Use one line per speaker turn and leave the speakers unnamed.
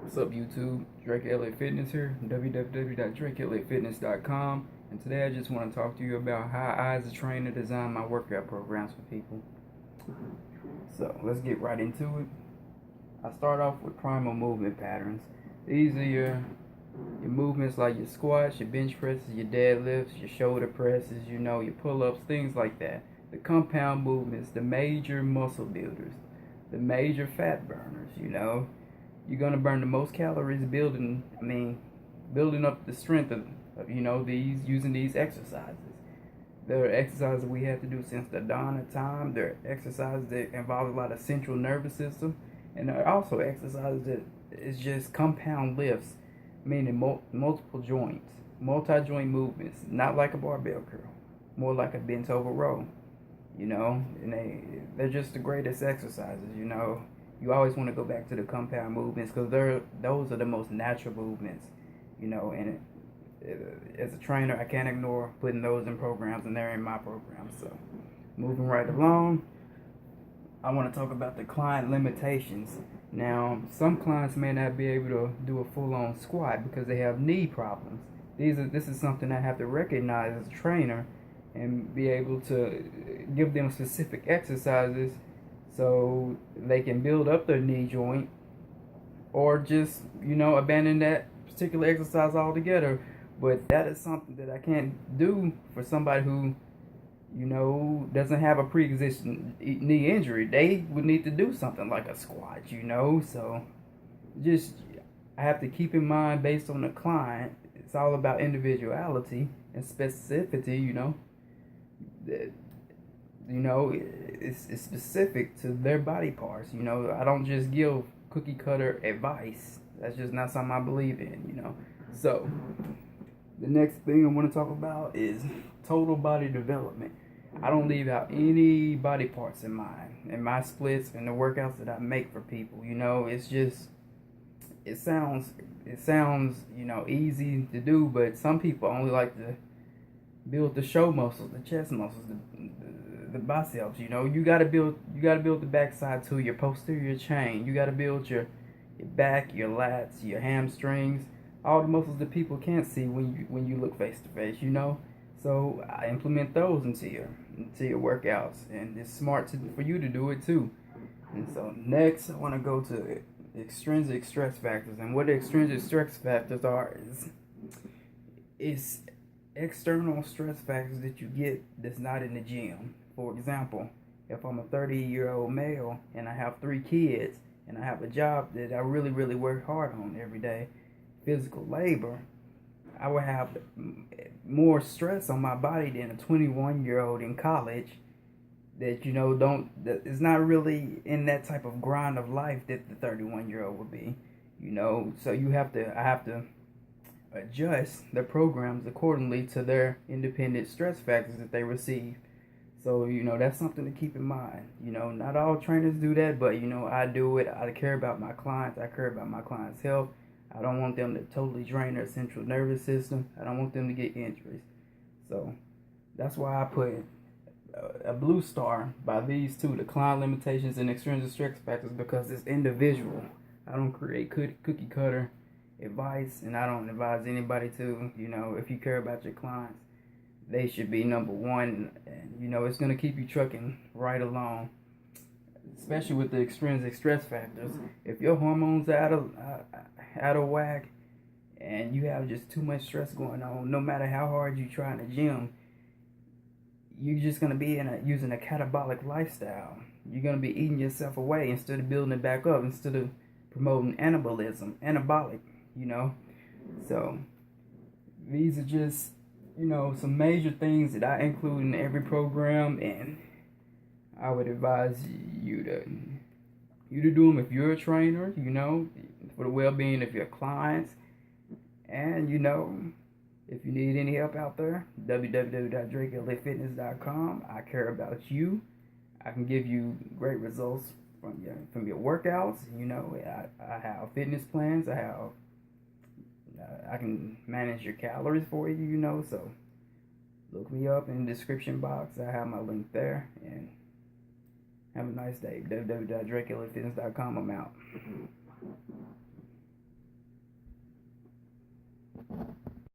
What's up, YouTube? Drake Elliott Fitness here, www.drakeelliottfitness.com. And today I just want to talk to you about how I, as a trainer, design my workout programs for people. So let's get right into it. I start off with primal movement patterns. These are your movements like your squats, your bench presses, your deadlifts, your shoulder presses, your pull-ups, things like that. The compound movements, the major muscle builders, the major fat burners. You're gonna burn the most calories building up the strength of these using these exercises. There are exercises we have to do since the dawn of time. There are exercises that involve a lot of central nervous system, and there are also exercises that is just compound lifts, meaning multiple joints, multi-joint movements, not like a barbell curl, more like a bent over row. And they're just the greatest exercises. You always want to go back to the compound movements because those are the most natural movements. And as a trainer, I can't ignore putting those in programs, and they're in my program. So moving right along, I want to talk about the client limitations. Now, some clients may not be able to do a full-on squat because they have knee problems. This is something I have to recognize as a trainer and be able to give them specific exercises so they can build up their knee joint, or just abandon that particular exercise altogether. But that is something that I can't do for somebody who doesn't have a pre-existing knee injury. They would need to do something like a squat. So just I have to keep in mind, based on the client, it's all about individuality and specificity. That it's specific to their body parts. I don't just give cookie cutter advice. That's just not something I believe in. So the next thing I want to talk about is total body development. I don't leave out any body parts in my splits and the workouts that I make for people. It's just it sounds easy to do, but some people only like to build the show muscles, the chest muscles, the biceps. You gotta build the backside too, your posterior chain. You gotta build your back, your lats, your hamstrings, all the muscles that people can't see when you look face to face. So I implement those into your workouts, and it's smart for you to do it too. And so next, I want to go to extrinsic stress factors, and what the extrinsic stress factors are is external stress factors that you get that's not in the gym. For example, if I'm a 30-year-old male and I have 3 kids and I have a job that I really, really work hard on every day, physical labor, I would have more stress on my body than a 21-year-old in college that is not really in that type of grind of life that the 31-year-old would be. So I have to adjust their programs accordingly to their independent stress factors that they receive. So, that's something to keep in mind. Not all trainers do that, but, I do it. I care about my clients. I care about my clients' health. I don't want them to totally drain their central nervous system. I don't want them to get injuries. So, that's why I put a blue star by these two, the client limitations and extrinsic stress factors, because it's individual. I don't create cookie cutter advice, and I don't advise anybody to. If you care about your clients, they should be number one, and it's going to keep you trucking right along, especially with the extrinsic stress factors. If your hormones are out of whack and you have just too much stress going on, no matter how hard you try in the gym, you're just going to be using a catabolic lifestyle. You're going to be eating yourself away instead of building it back up, instead of promoting anabolic. So these are just some major things that I include in every program, and I would advise you to do them if you're a trainer, for the well-being of your clients. And if you need any help out there, www.drakeelliottfitness.com. I care about you. I can give you great results from your workouts. I have fitness plans. I can manage your calories for you. So look me up in the description box. I have my link there. And have a nice day. www.drakeelliottfitness.com. I'm out.